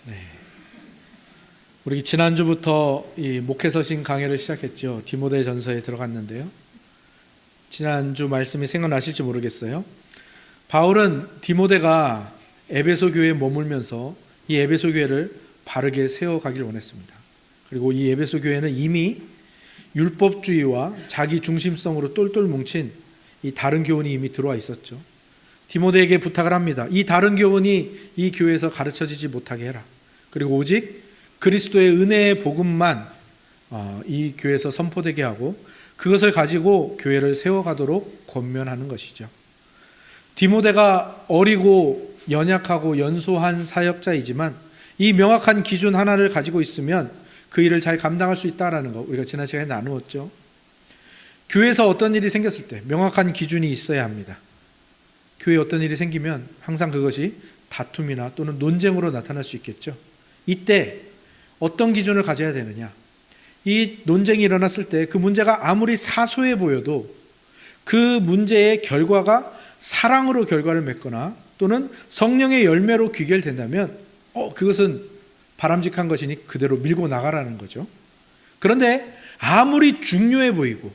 네. 우리 지난주부터 이 목회서신 강해를 시작했죠. 디모데전서에 들어갔는데요. 지난주 말씀이 생각나실지 모르겠어요. 바울은 디모데가 에베소 교회에 머물면서 이 에베소 교회를 바르게 세워가길 원했습니다. 그리고 이 에베소 교회는 이미 율법주의와 자기 중심성으로 똘똘 뭉친 이 다른 교훈이 이미 들어와 있었죠. 디모데에게 부탁을 합니다. 이 다른 교훈이 이 교회에서 가르쳐지지 못하게 해라. 그리고 오직 그리스도의 은혜의 복음만 이 교회에서 선포되게 하고 그것을 가지고 교회를 세워가도록 권면하는 것이죠. 디모데가 어리고 연약하고 연소한 사역자이지만 이 명확한 기준 하나를 가지고 있으면 그 일을 잘 감당할 수 있다는 거 우리가 지난 시간에 나누었죠. 교회에서 어떤 일이 생겼을 때 명확한 기준이 있어야 합니다. 교회에 어떤 일이 생기면 항상 그것이 다툼이나 또는 논쟁으로 나타날 수 있겠죠. 이때 어떤 기준을 가져야 되느냐? 이 논쟁이 일어났을 때 그 문제가 아무리 사소해 보여도 그 문제의 결과가 사랑으로 결과를 맺거나 또는 성령의 열매로 귀결된다면 그것은 바람직한 것이니 그대로 밀고 나가라는 거죠. 그런데 아무리 중요해 보이고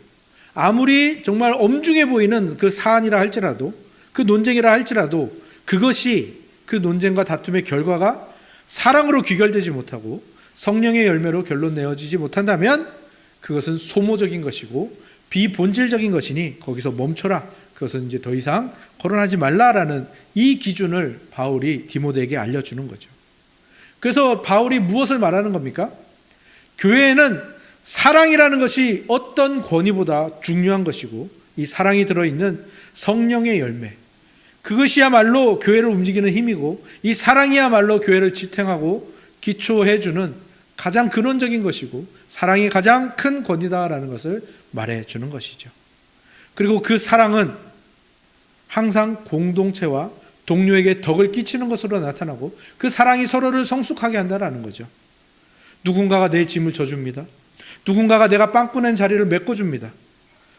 아무리 정말 엄중해 보이는 그 사안이라 할지라도 그 논쟁이라 할지라도 그것이 그 논쟁과 다툼의 결과가 사랑으로 귀결되지 못하고 성령의 열매로 결론 내어지지 못한다면 그것은 소모적인 것이고 비본질적인 것이니 거기서 멈춰라. 그것은 이제 더 이상 거론하지 말라라는 이 기준을 바울이 디모데에게 알려주는 거죠. 그래서 바울이 무엇을 말하는 겁니까? 교회에는 사랑이라는 것이 어떤 권위보다 중요한 것이고 이 사랑이 들어있는 성령의 열매 그것이야말로 교회를 움직이는 힘이고 이 사랑이야말로 교회를 지탱하고 기초해주는 가장 근원적인 것이고 사랑이 가장 큰 권위다라는 것을 말해주는 것이죠. 그리고 그 사랑은 항상 공동체와 동료에게 덕을 끼치는 것으로 나타나고 그 사랑이 서로를 성숙하게 한다는 거죠. 누군가가 내 짐을 져줍니다. 누군가가 내가 빵꾸낸 자리를 메꿔줍니다.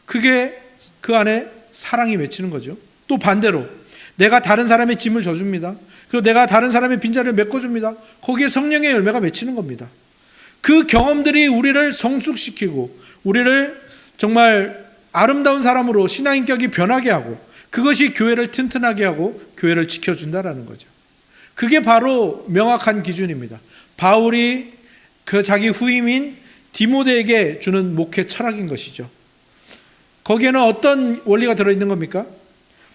그게 그 안에 사랑이 맺히는 거죠. 또 반대로 내가 다른 사람의 짐을 져줍니다. 그리고 내가 다른 사람의 빈자리를 메꿔줍니다. 거기에 성령의 열매가 맺히는 겁니다. 그 경험들이 우리를 성숙시키고 우리를 정말 아름다운 사람으로 신앙인격이 변하게 하고 그것이 교회를 튼튼하게 하고 교회를 지켜준다라는 거죠. 그게 바로 명확한 기준입니다. 바울이 그 자기 후임인 디모데에게 주는 목회 철학인 것이죠. 거기에는 어떤 원리가 들어있는 겁니까?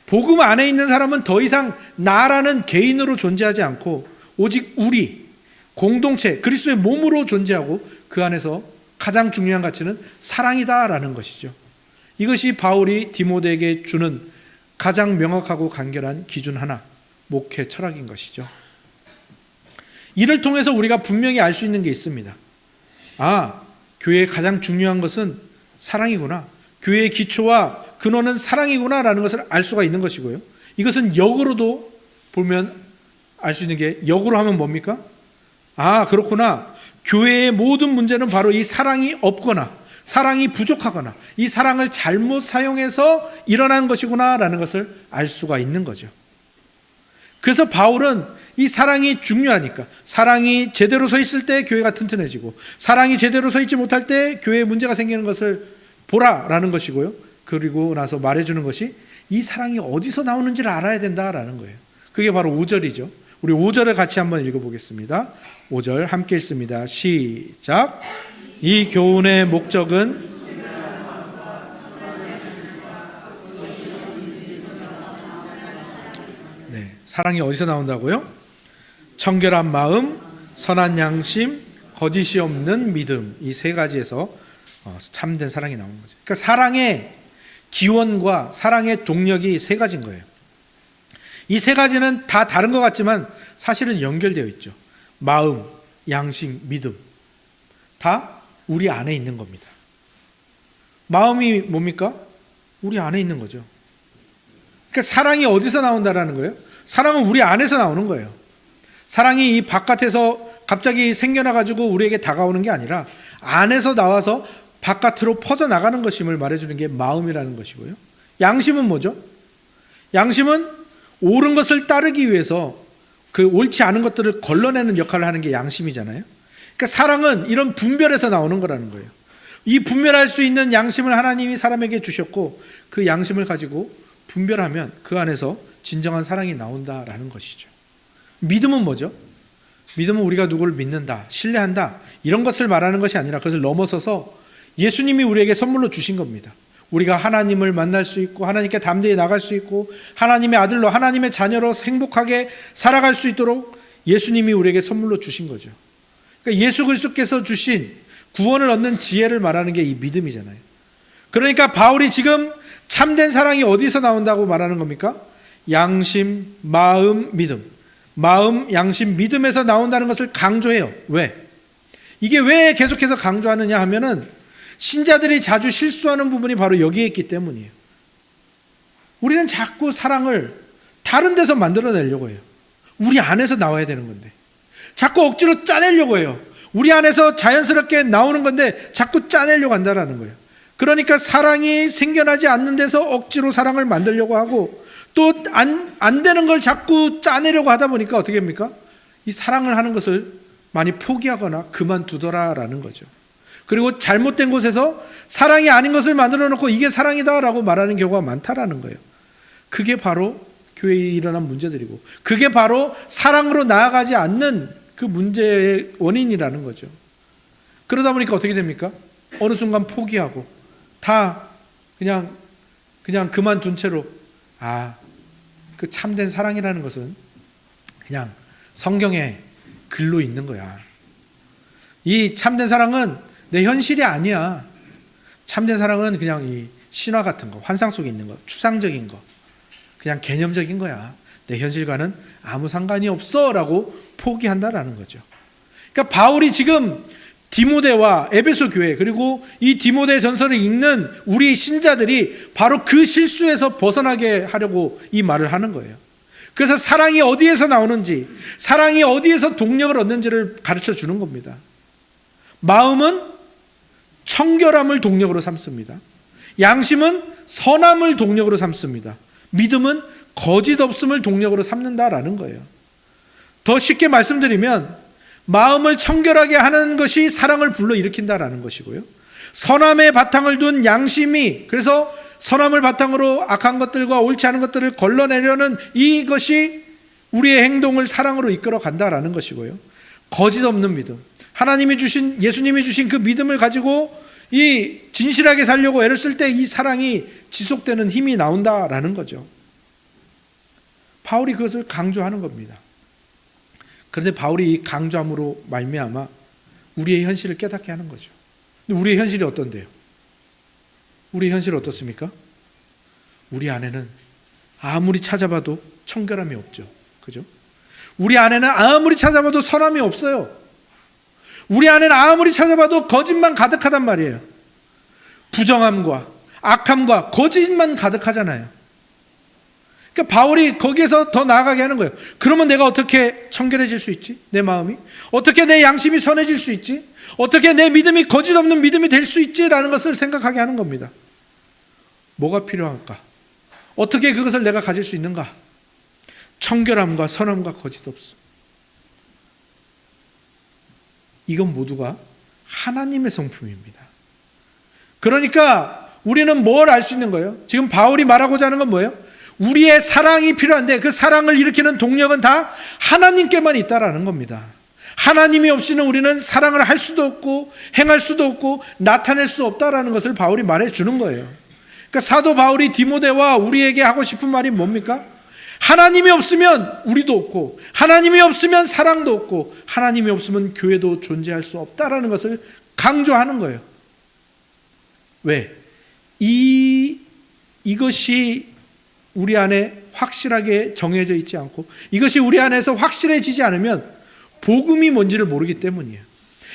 복음 안에 있는 사람은 더 이상 나라는 개인으로 존재하지 않고 오직 우리, 공동체, 그리스도의 몸으로 존재하고 그 안에서 가장 중요한 가치는 사랑이다라는 것이죠. 이것이 바울이 디모데에게 주는 가장 명확하고 간결한 기준 하나, 목회 철학인 것이죠. 이를 통해서 우리가 분명히 알 수 있는 게 있습니다. 교회의 가장 중요한 것은 사랑이구나. 교회의 기초와 근원은 사랑이구나라는 것을 알 수가 있는 것이고요. 이것은 역으로도 보면 알 수 있는 게 역으로 하면 뭡니까? 그렇구나. 교회의 모든 문제는 바로 이 사랑이 없거나 사랑이 부족하거나 이 사랑을 잘못 사용해서 일어난 것이구나라는 것을 알 수가 있는 거죠. 그래서 바울은 이 사랑이 중요하니까 사랑이 제대로 서 있을 때 교회가 튼튼해지고 사랑이 제대로 서 있지 못할 때 교회에 문제가 생기는 것을 보라라는 것이고요. 그리고 나서 말해주는 것이 이 사랑이 어디서 나오는지를 알아야 된다라는 거예요. 그게 바로 5절이죠. 우리 5절을 같이 한번 읽어보겠습니다. 5절 함께 읽습니다. 시작. 이 교훈의 목적은 사랑이 어디서 나온다고요? 청결한 마음, 선한 양심, 거짓이 없는 믿음 이 세 가지에서 참된 사랑이 나오는 거죠. 그러니까 사랑의 기원과 사랑의 동력이 세 가지인 거예요. 이 세 가지는 다 다른 것 같지만 사실은 연결되어 있죠. 마음, 양심, 믿음 다 우리 안에 있는 겁니다. 마음이 뭡니까? 우리 안에 있는 거죠. 그러니까 사랑이 어디서 나온다라는 거예요? 사랑은 우리 안에서 나오는 거예요. 사랑이 이 바깥에서 갑자기 생겨나가지고 우리에게 다가오는 게 아니라 안에서 나와서 바깥으로 퍼져나가는 것임을 말해주는 게 마음이라는 것이고요. 양심은 뭐죠? 양심은 옳은 것을 따르기 위해서 그 옳지 않은 것들을 걸러내는 역할을 하는 게 양심이잖아요. 그러니까 사랑은 이런 분별에서 나오는 거라는 거예요. 이 분별할 수 있는 양심을 하나님이 사람에게 주셨고 그 양심을 가지고 분별하면 그 안에서 진정한 사랑이 나온다라는 것이죠. 믿음은 뭐죠? 믿음은 우리가 누구를 믿는다, 신뢰한다 이런 것을 말하는 것이 아니라 그것을 넘어서서 예수님이 우리에게 선물로 주신 겁니다. 우리가 하나님을 만날 수 있고 하나님께 담대히 나갈 수 있고 하나님의 아들로 하나님의 자녀로 행복하게 살아갈 수 있도록 예수님이 우리에게 선물로 주신 거죠. 그러니까 예수 그리스도께서 주신 구원을 얻는 지혜를 말하는 게 이 믿음이잖아요. 그러니까 바울이 지금 참된 사랑이 어디서 나온다고 말하는 겁니까? 양심, 마음, 믿음. 마음, 양심, 믿음에서 나온다는 것을 강조해요. 왜? 이게 왜 계속해서 강조하느냐 하면은 신자들이 자주 실수하는 부분이 바로 여기에 있기 때문이에요. 우리는 자꾸 사랑을 다른 데서 만들어내려고 해요. 우리 안에서 나와야 되는 건데 자꾸 억지로 짜내려고 해요. 우리 안에서 자연스럽게 나오는 건데 자꾸 짜내려고 한다는 거예요. 그러니까 사랑이 생겨나지 않는 데서 억지로 사랑을 만들려고 하고 또 안 되는 걸 자꾸 짜내려고 하다 보니까 어떻게 합니까? 이 사랑을 하는 것을 많이 포기하거나 그만두더라라는 거죠. 그리고 잘못된 곳에서 사랑이 아닌 것을 만들어 놓고 이게 사랑이다라고 말하는 경우가 많다라는 거예요. 그게 바로 교회에 일어난 문제들이고 그게 바로 사랑으로 나아가지 않는 그 문제의 원인이라는 거죠. 그러다 보니까 어떻게 됩니까? 어느 순간 포기하고 다 그냥 그만둔 채로 그 참된 사랑이라는 것은 그냥 성경에 글로 있는 거야. 이 참된 사랑은 내 현실이 아니야. 참된 사랑은 그냥 이 신화 같은 거, 환상 속에 있는 거, 추상적인 거, 그냥 개념적인 거야. 내 현실과는 아무 상관이 없어라고 포기한다라는 거죠. 그러니까 바울이 지금 디모데와 에베소 교회 그리고 이 디모데 전서를 읽는 우리 신자들이 바로 그 실수에서 벗어나게 하려고 이 말을 하는 거예요. 그래서 사랑이 어디에서 나오는지, 사랑이 어디에서 동력을 얻는지를 가르쳐 주는 겁니다. 마음은 청결함을 동력으로 삼습니다. 양심은 선함을 동력으로 삼습니다. 믿음은 거짓 없음을 동력으로 삼는다라는 거예요. 더 쉽게 말씀드리면 마음을 청결하게 하는 것이 사랑을 불러일으킨다라는 것이고요. 선함의 바탕을 둔 양심이 그래서 선함을 바탕으로 악한 것들과 옳지 않은 것들을 걸러내려는 이것이 우리의 행동을 사랑으로 이끌어 간다라는 것이고요. 거짓 없는 믿음, 하나님이 주신 예수님이 주신 그 믿음을 가지고 이 진실하게 살려고 애를 쓸 때 이 사랑이 지속되는 힘이 나온다라는 거죠. 바울이 그것을 강조하는 겁니다. 그런데 바울이 이 강조함으로 말미암아 우리의 현실을 깨닫게 하는 거죠. 근데 우리의 현실이 어떤데요? 우리의 현실이 어떻습니까? 우리 안에는 아무리 찾아봐도 청결함이 없죠. 그죠? 우리 안에는 아무리 찾아봐도 선함이 없어요. 우리 안에는 아무리 찾아봐도 거짓만 가득하단 말이에요. 부정함과 악함과 거짓만 가득하잖아요. 그러니까 바울이 거기에서 더 나아가게 하는 거예요. 그러면 내가 어떻게 청결해질 수 있지? 내 마음이? 어떻게 내 양심이 선해질 수 있지? 어떻게 내 믿음이 거짓 없는 믿음이 될 수 있지라는 것을 생각하게 하는 겁니다. 뭐가 필요할까? 어떻게 그것을 내가 가질 수 있는가? 청결함과 선함과 거짓 없음. 이건 모두가 하나님의 성품입니다. 그러니까 우리는 뭘 알 수 있는 거예요? 지금 바울이 말하고자 하는 건 뭐예요? 우리의 사랑이 필요한데 그 사랑을 일으키는 동력은 다 하나님께만 있다라는 겁니다. 하나님이 없이는 우리는 사랑을 할 수도 없고 행할 수도 없고 나타낼 수 없다라는 것을 바울이 말해주는 거예요. 그러니까 사도 바울이 디모데와 우리에게 하고 싶은 말이 뭡니까? 하나님이 없으면 우리도 없고 하나님이 없으면 사랑도 없고 하나님이 없으면 교회도 존재할 수 없다라는 것을 강조하는 거예요. 왜? 이것이 우리 안에 확실하게 정해져 있지 않고 이것이 우리 안에서 확실해지지 않으면 복음이 뭔지를 모르기 때문이에요.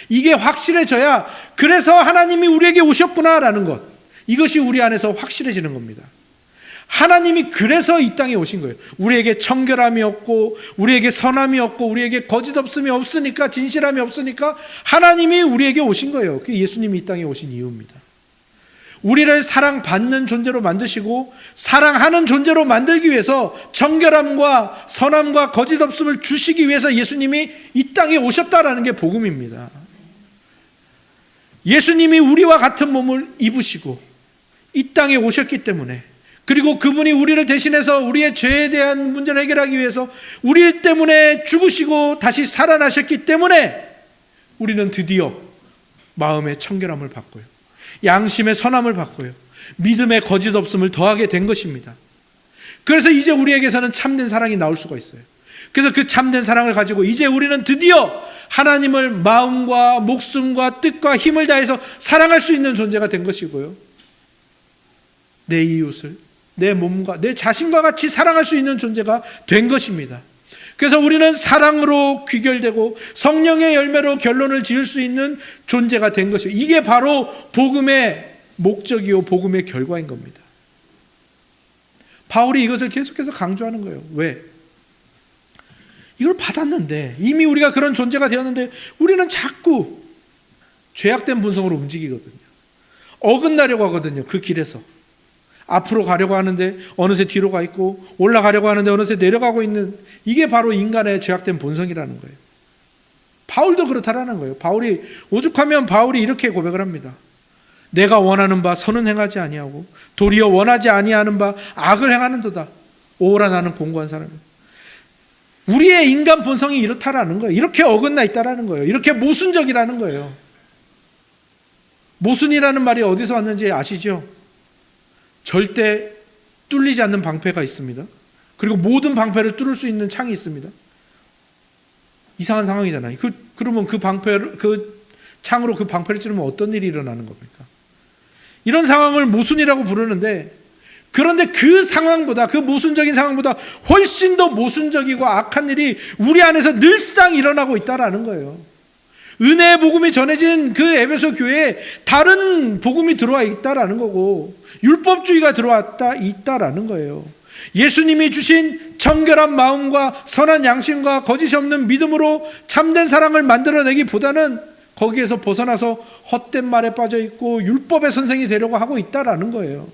이게 확실해져야 그래서 하나님이 우리에게 오셨구나라는 것, 이것이 우리 안에서 확실해지는 겁니다. 하나님이 그래서 이 땅에 오신 거예요. 우리에게 청결함이 없고 우리에게 선함이 없고 우리에게 거짓 없음이 없으니까, 진실함이 없으니까 하나님이 우리에게 오신 거예요. 그게 예수님이 이 땅에 오신 이유입니다. 우리를 사랑받는 존재로 만드시고 사랑하는 존재로 만들기 위해서 정결함과 선함과 거짓 없음을 주시기 위해서 예수님이 이 땅에 오셨다라는 게 복음입니다. 예수님이 우리와 같은 몸을 입으시고 이 땅에 오셨기 때문에, 그리고 그분이 우리를 대신해서 우리의 죄에 대한 문제를 해결하기 위해서 우리 때문에 죽으시고 다시 살아나셨기 때문에 우리는 드디어 마음의 청결함을 받고요, 양심의 선함을 받고요, 믿음의 거짓 없음을 더하게 된 것입니다. 그래서 이제 우리에게서는 참된 사랑이 나올 수가 있어요. 그래서 그 참된 사랑을 가지고 이제 우리는 드디어 하나님을 마음과 목숨과 뜻과 힘을 다해서 사랑할 수 있는 존재가 된 것이고요, 내 이웃을 내 몸과 내 자신과 같이 사랑할 수 있는 존재가 된 것입니다. 그래서 우리는 사랑으로 귀결되고 성령의 열매로 결론을 지을 수 있는 존재가 된 것이에요. 이게 바로 복음의 목적이요 복음의 결과인 겁니다. 바울이 이것을 계속해서 강조하는 거예요. 왜? 이걸 받았는데, 이미 우리가 그런 존재가 되었는데 우리는 자꾸 죄악된 본성으로 움직이거든요. 어긋나려고 하거든요. 그 길에서 앞으로 가려고 하는데 어느새 뒤로 가 있고, 올라가려고 하는데 어느새 내려가고 있는, 이게 바로 인간의 죄악된 본성이라는 거예요. 바울도 그렇다라는 거예요. 바울이 오죽하면 바울이 이렇게 고백을 합니다. 내가 원하는 바 선은 행하지 아니하고 도리어 원하지 아니하는 바 악을 행하는도다. 오라 나는 공고한 사람이다. 우리의 인간 본성이 이렇다라는 거예요. 이렇게 어긋나 있다라는 거예요. 이렇게 모순적이라는 거예요. 모순이라는 말이 어디서 왔는지 아시죠? 절대 뚫리지 않는 방패가 있습니다. 그리고 모든 방패를 뚫을 수 있는 창이 있습니다. 이상한 상황이잖아요. 그러면 그 창으로 그 방패를 찌르면 어떤 일이 일어나는 겁니까? 이런 상황을 모순이라고 부르는데, 그런데 그 상황보다, 그 모순적인 상황보다 훨씬 더 모순적이고 악한 일이 우리 안에서 늘상 일어나고 있다라는 거예요. 은혜의 복음이 전해진 그 에베소 교회에 다른 복음이 들어와 있다라는 거고, 율법주의가 들어왔다 있다라는 거예요. 예수님이 주신 청결한 마음과 선한 양심과 거짓이 없는 믿음으로 참된 사랑을 만들어내기보다는 거기에서 벗어나서 헛된 말에 빠져 있고 율법의 선생이 되려고 하고 있다라는 거예요.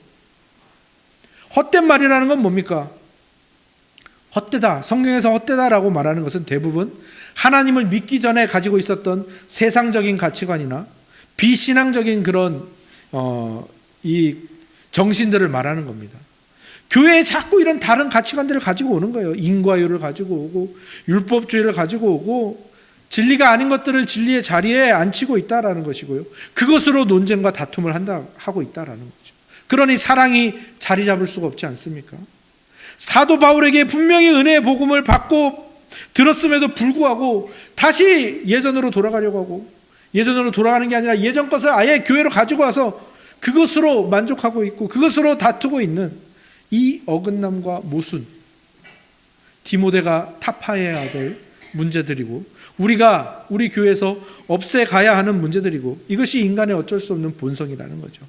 헛된 말이라는 건 뭡니까? 헛되다, 성경에서 헛되다라고 말하는 것은 대부분 하나님을 믿기 전에 가지고 있었던 세상적인 가치관이나 비신앙적인 그런 이 정신들을 말하는 겁니다. 교회에 자꾸 이런 다른 가치관들을 가지고 오는 거예요. 인과율을 가지고 오고 율법주의를 가지고 오고 진리가 아닌 것들을 진리의 자리에 앉히고 있다라는 것이고요, 그것으로 논쟁과 다툼을 하고 있다라는 거죠. 그러니 사랑이 자리 잡을 수가 없지 않습니까? 사도 바울에게 분명히 은혜의 복음을 받고 들었음에도 불구하고 다시 예전으로 돌아가려고 하고, 예전으로 돌아가는 게 아니라 예전 것을 아예 교회로 가지고 와서 그것으로 만족하고 있고 그것으로 다투고 있는 이 어긋남과 모순, 디모데가 타파해야 될 문제들이고 우리가 우리 교회에서 없애가야 하는 문제들이고, 이것이 인간의 어쩔 수 없는 본성이라는 거죠.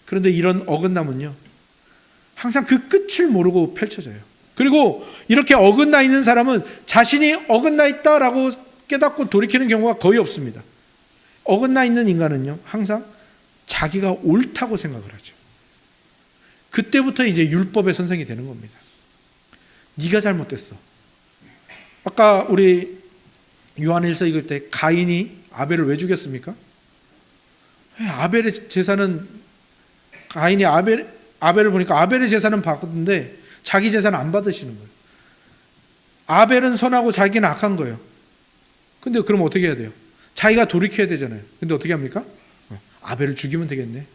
그런데 이런 어긋남은요, 항상 그 끝을 모르고 펼쳐져요. 그리고 이렇게 어긋나 있는 사람은 자신이 어긋나 있다라고 깨닫고 돌이키는 경우가 거의 없습니다. 어긋나 있는 인간은요, 항상 자기가 옳다고 생각을 하죠. 그때부터 이제 율법의 선생이 되는 겁니다. 네가 잘못됐어. 아까 우리 요한일서 읽을 때 가인이 아벨을 왜 죽였습니까? 아벨의 제사는, 가인이 아벨을 보니까 아벨의 제사는 받았는데 자기 제사는 안 받으시는 거예요. 아벨은 선하고 자기는 악한 거예요. 근데 그럼 어떻게 해야 돼요? 자기가 돌이켜야 되잖아요. 근데 어떻게 합니까? 아벨을 죽이면 되겠네.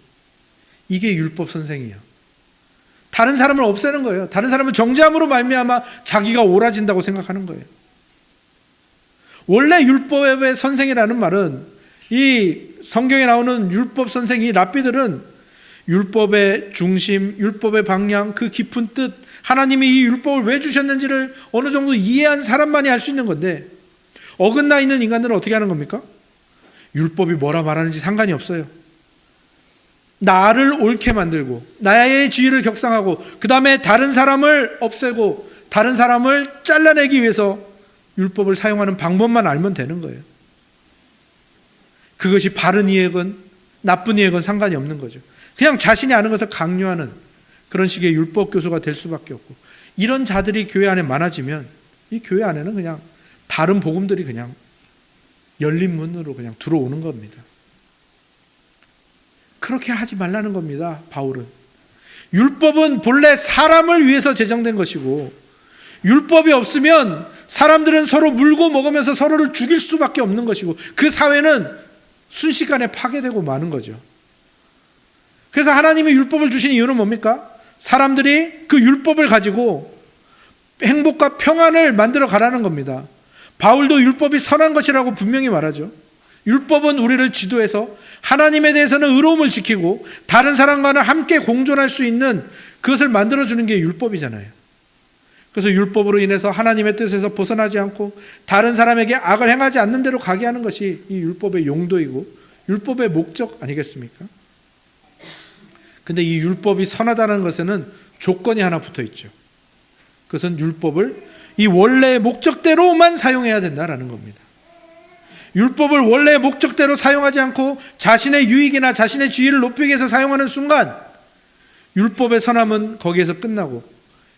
이게 율법 선생이에요. 다른 사람을 없애는 거예요. 다른 사람을 정죄함으로 말미암아 자기가 옳아진다고 생각하는 거예요. 원래 율법의 선생이라는 말은, 이 성경에 나오는 율법 선생, 이 랍비들은 율법의 중심, 율법의 방향, 그 깊은 뜻, 하나님이 이 율법을 왜 주셨는지를 어느 정도 이해한 사람만이 할 수 있는 건데, 어긋나 있는 인간들은 어떻게 하는 겁니까? 율법이 뭐라 말하는지 상관이 없어요. 나를 옳게 만들고 나의 지위를 격상하고 그 다음에 다른 사람을 없애고 다른 사람을 잘라내기 위해서 율법을 사용하는 방법만 알면 되는 거예요. 그것이 바른 이익은 나쁜 이의 건 상관이 없는 거죠. 그냥 자신이 아는 것을 강요하는 그런 식의 율법 교수가 될 수밖에 없고, 이런 자들이 교회 안에 많아지면 이 교회 안에는 그냥 다른 복음들이 그냥 열린 문으로 그냥 들어오는 겁니다. 그렇게 하지 말라는 겁니다. 바울은 율법은 본래 사람을 위해서 제정된 것이고, 율법이 없으면 사람들은 서로 물고 먹으면서 서로를 죽일 수밖에 없는 것이고, 그 사회는 순식간에 파괴되고 마는 거죠. 그래서 하나님이 율법을 주신 이유는 뭡니까? 사람들이 그 율법을 가지고 행복과 평안을 만들어 가라는 겁니다. 바울도 율법이 선한 것이라고 분명히 말하죠. 율법은 우리를 지도해서 하나님에 대해서는 의로움을 지키고 다른 사람과는 함께 공존할 수 있는 그것을 만들어주는 게 율법이잖아요. 그래서 율법으로 인해서 하나님의 뜻에서 벗어나지 않고 다른 사람에게 악을 행하지 않는 대로 가게 하는 것이 이 율법의 용도이고 율법의 목적 아니겠습니까? 근데 이 율법이 선하다는 것에는 조건이 하나 붙어 있죠. 그것은 율법을 이 원래의 목적대로만 사용해야 된다라는 겁니다. 율법을 원래의 목적대로 사용하지 않고 자신의 유익이나 자신의 지위를 높이기 위해서 사용하는 순간 율법의 선함은 거기에서 끝나고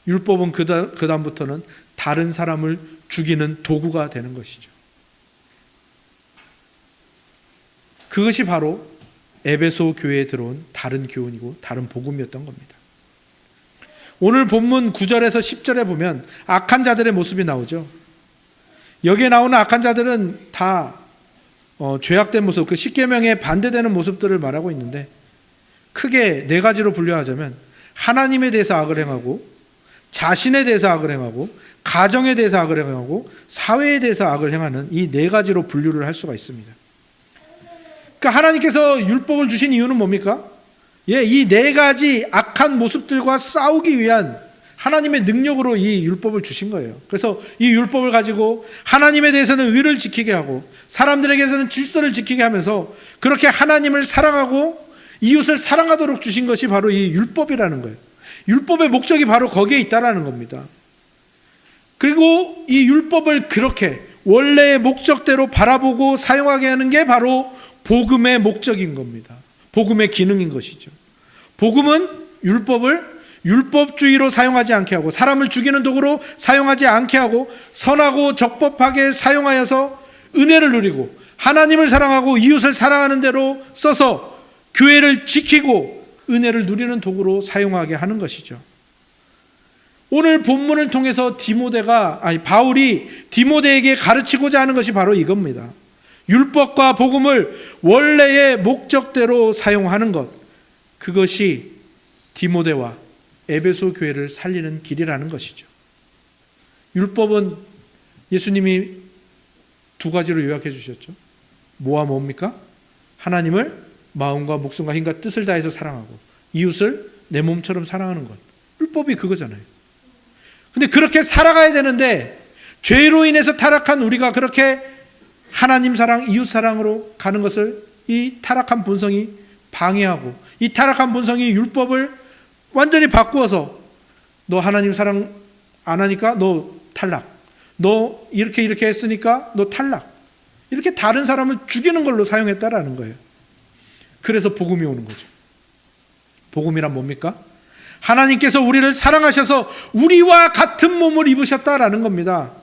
율법은 그 다음부터는 다른 사람을 죽이는 도구가 되는 것이죠. 그것이 바로 에베소 교회에 들어온 다른 교훈이고 다른 복음이었던 겁니다. 오늘 본문 9절에서 10절에 보면 악한 자들의 모습이 나오죠. 여기에 나오는 악한 자들은 다 죄악된 모습, 그 십계명에 반대되는 모습들을 말하고 있는데 크게 네 가지로 분류하자면 하나님에 대해서 악을 행하고 자신에 대해서 악을 행하고 가정에 대해서 악을 행하고 사회에 대해서 악을 행하는 이 네 가지로 분류를 할 수가 있습니다. 그러니까 하나님께서 율법을 주신 이유는 뭡니까? 이 네 가지 악한 모습들과 싸우기 위한 하나님의 능력으로 이 율법을 주신 거예요. 그래서 이 율법을 가지고 하나님에 대해서는 의를 지키게 하고 사람들에게서는 질서를 지키게 하면서 그렇게 하나님을 사랑하고 이웃을 사랑하도록 주신 것이 바로 이 율법이라는 거예요. 율법의 목적이 바로 거기에 있다라는 겁니다. 그리고 이 율법을 그렇게 원래의 목적대로 바라보고 사용하게 하는 게 바로 복음의 목적인 겁니다. 복음의 기능인 것이죠. 복음은 율법을 율법주의로 사용하지 않게 하고 사람을 죽이는 도구로 사용하지 않게 하고 선하고 적법하게 사용하여서 은혜를 누리고 하나님을 사랑하고 이웃을 사랑하는 대로 써서 교회를 지키고 은혜를 누리는 도구로 사용하게 하는 것이죠. 오늘 본문을 통해서 바울이 디모데에게 가르치고자 하는 것이 바로 이겁니다. 율법과 복음을 원래의 목적대로 사용하는 것, 그것이 디모데와 에베소 교회를 살리는 길이라는 것이죠. 율법은 예수님이 두 가지로 요약해 주셨죠. 뭐와 뭡니까? 하나님을 마음과 목숨과 힘과 뜻을 다해서 사랑하고 이웃을 내 몸처럼 사랑하는 것. 율법이 그거잖아요. 근데 그렇게 살아가야 되는데 죄로 인해서 타락한 우리가 그렇게 하나님 사랑, 이웃 사랑으로 가는 것을 이 타락한 본성이 방해하고 이 타락한 본성이 율법을 완전히 바꾸어서 너 하나님 사랑 안 하니까 너 탈락, 너 이렇게 했으니까 너 탈락, 이렇게 다른 사람을 죽이는 걸로 사용했다라는 거예요. 그래서 복음이 오는 거죠. 복음이란 뭡니까? 하나님께서 우리를 사랑하셔서 우리와 같은 몸을 입으셨다라는 겁니다.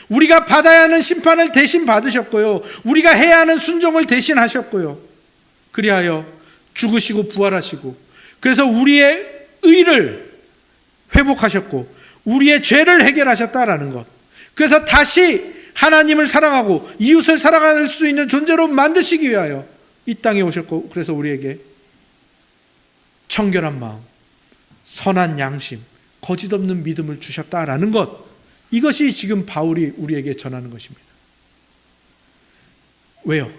우리가 받아야 하는 심판을 대신 받으셨고요, 우리가 해야 하는 순종을 대신 하셨고요, 그리하여 죽으시고 부활하시고 그래서 우리의 의를 회복하셨고 우리의 죄를 해결하셨다라는 것, 그래서 다시 하나님을 사랑하고 이웃을 사랑할 수 있는 존재로 만드시기 위하여 이 땅에 오셨고 그래서 우리에게 청결한 마음, 선한 양심, 거짓 없는 믿음을 주셨다라는 것, 이것이 지금 바울이 우리에게 전하는 것입니다. 왜요?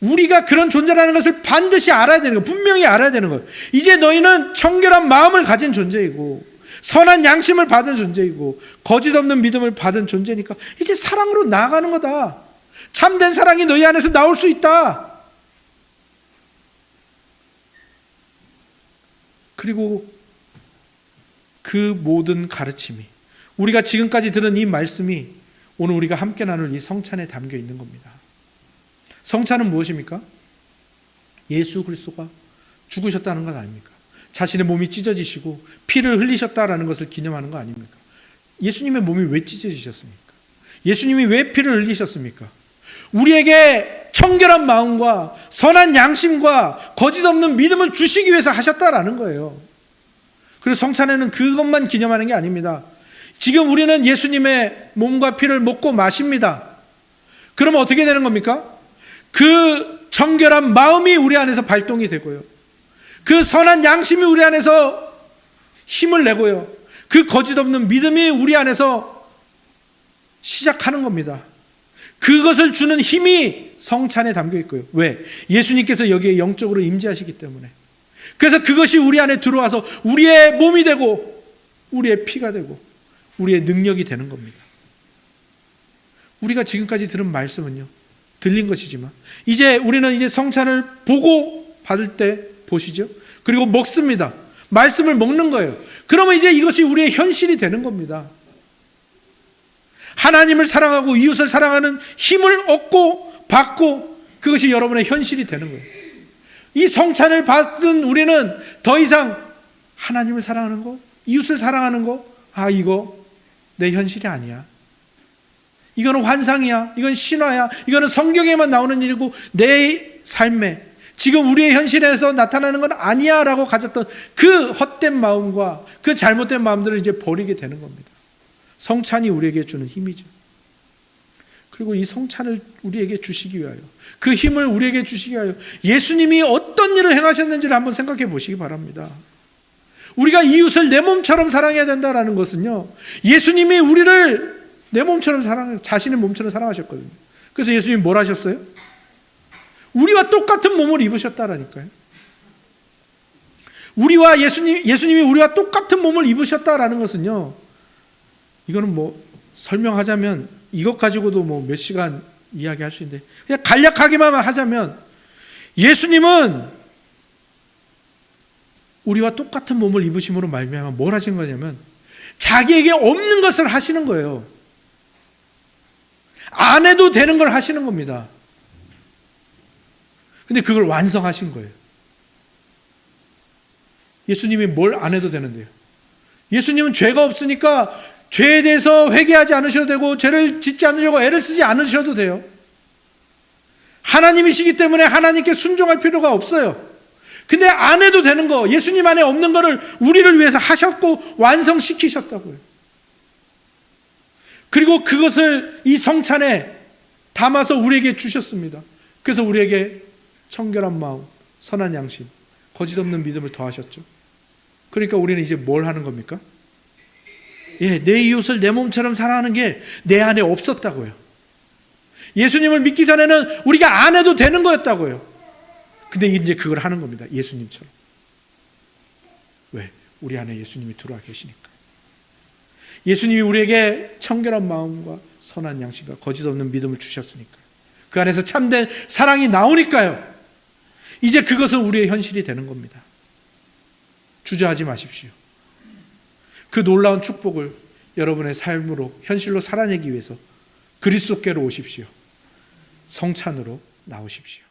우리가 그런 존재라는 것을 반드시 알아야 되는 거예요. 분명히 알아야 되는 거예요. 이제 너희는 청결한 마음을 가진 존재이고 선한 양심을 받은 존재이고 거짓 없는 믿음을 받은 존재니까 이제 사랑으로 나아가는 거다. 참된 사랑이 너희 안에서 나올 수 있다. 그리고 그 모든 가르침이, 우리가 지금까지 들은 이 말씀이 오늘 우리가 함께 나눌 이 성찬에 담겨 있는 겁니다. 성찬은 무엇입니까? 예수 그리스도가 죽으셨다는 건 아닙니까? 자신의 몸이 찢어지시고 피를 흘리셨다라는 것을 기념하는 거 아닙니까? 예수님의 몸이 왜 찢어지셨습니까? 예수님이 왜 피를 흘리셨습니까? 우리에게 청결한 마음과 선한 양심과 거짓 없는 믿음을 주시기 위해서 하셨다라는 거예요. 그래서 성찬에는 그것만 기념하는 게 아닙니다. 지금 우리는 예수님의 몸과 피를 먹고 마십니다. 그러면 어떻게 되는 겁니까? 그 청결한 마음이 우리 안에서 발동이 되고요. 그 선한 양심이 우리 안에서 힘을 내고요. 그 거짓 없는 믿음이 우리 안에서 시작하는 겁니다. 그것을 주는 힘이 성찬에 담겨 있고요. 왜? 예수님께서 여기에 영적으로 임재하시기 때문에. 그래서 그것이 우리 안에 들어와서 우리의 몸이 되고 우리의 피가 되고 우리의 능력이 되는 겁니다. 우리가 지금까지 들은 말씀은요, 들린 것이지만 이제 우리는 이제 성찬을 보고 받을 때 보시죠. 그리고 먹습니다. 말씀을 먹는 거예요. 그러면 이제 이것이 우리의 현실이 되는 겁니다. 하나님을 사랑하고 이웃을 사랑하는 힘을 얻고 받고 그것이 여러분의 현실이 되는 거예요. 이 성찬을 받은 우리는 더 이상 하나님을 사랑하는 거, 이웃을 사랑하는 거, 이거 내 현실이 아니야. 이거는 환상이야. 이건 신화야. 이거는 성경에만 나오는 일이고 내 삶에 지금 우리의 현실에서 나타나는 건 아니야 라고 가졌던 그 헛된 마음과 그 잘못된 마음들을 이제 버리게 되는 겁니다. 성찬이 우리에게 주는 힘이죠. 그리고 이 성찬을 우리에게 주시기 위하여, 그 힘을 우리에게 주시기 위하여 예수님이 어떤 일을 행하셨는지를 한번 생각해 보시기 바랍니다. 우리가 이웃을 내 몸처럼 사랑해야 된다는 것은요, 예수님이 우리를 내 몸처럼 자신의 몸처럼 사랑하셨거든요. 그래서 예수님이 뭘 하셨어요? 우리와 똑같은 몸을 입으셨다라니까요. 예수님이 우리와 똑같은 몸을 입으셨다라는 것은요, 이거는 설명하자면 이것 가지고도 몇 시간 이야기할 수 있는데, 그냥 간략하게만 하자면 예수님은 우리와 똑같은 몸을 입으심으로 말미암아 뭘 하신 거냐면 자기에게 없는 것을 하시는 거예요. 안 해도 되는 걸 하시는 겁니다. 근데 그걸 완성하신 거예요. 예수님이 뭘 안 해도 되는데요. 예수님은 죄가 없으니까 죄에 대해서 회개하지 않으셔도 되고 죄를 짓지 않으려고 애를 쓰지 않으셔도 돼요. 하나님이시기 때문에 하나님께 순종할 필요가 없어요. 근데 안 해도 되는 거, 예수님 안에 없는 거를 우리를 위해서 하셨고 완성시키셨다고요. 그리고 그것을 이 성찬에 담아서 우리에게 주셨습니다. 그래서 우리에게 청결한 마음, 선한 양심, 거짓 없는 믿음을 더하셨죠. 그러니까 우리는 이제 뭘 하는 겁니까? 내 이웃을 내 몸처럼 사랑하는 게 내 안에 없었다고요. 예수님을 믿기 전에는 우리가 안 해도 되는 거였다고요. 근데 이제 그걸 하는 겁니다. 예수님처럼. 왜? 우리 안에 예수님이 들어와 계시니까. 예수님이 우리에게 청결한 마음과 선한 양심과 거짓 없는 믿음을 주셨으니까. 그 안에서 참된 사랑이 나오니까요. 이제 그것은 우리의 현실이 되는 겁니다. 주저하지 마십시오. 그 놀라운 축복을 여러분의 삶으로, 현실로 살아내기 위해서 그리스도께로 오십시오. 성찬으로 나오십시오.